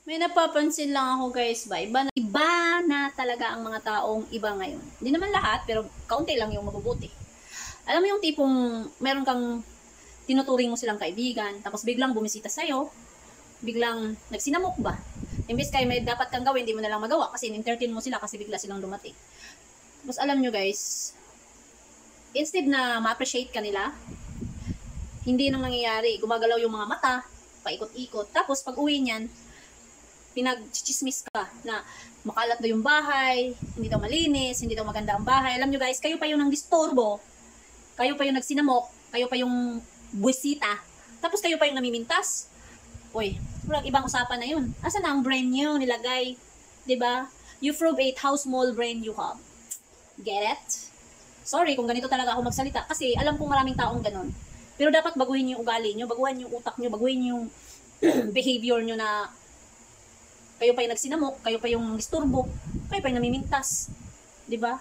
May napapansin lang ako guys ba, iba na talaga ang mga taong iba ngayon. Hindi naman lahat, pero kaunti lang yung mabubuti. Alam mo yung tipong meron kang tinuturing mo silang kaibigan, tapos biglang bumisita sa'yo, biglang nagsinamok ba? Imbes kayo may dapat kang gawin, hindi mo na lang magawa kasi in-entertain mo sila kasi bigla silang dumating. Tapos alam nyo guys, instead na ma-appreciate ka nila, hindi nang nangyayari. Gumagalaw yung mga mata, paikot-ikot. Tapos pag uwi niyan, pinag-chismis ka na makalat daw yung bahay, hindi daw malinis, hindi daw maganda ang bahay. Alam nyo guys, kayo pa yung nang disturbo, kayo pa yung nagsinamok, kayo pa yung buwisita, tapos kayo pa yung namimintas. Uy, walang ibang usapan na yun. Asa na ang brain nyo nilagay? 'Di ba? You prove it how small brain you have. Get it? Sorry kung ganito talaga ako magsalita kasi alam kong maraming taong ganon. Pero dapat baguhin yung ugali nyo, baguhin yung utak nyo, baguhin yung behavior nyo na kayo pa yung nagsinamok, kayo pa yung isturbo, kayo pa yung namimintas. 'Di ba?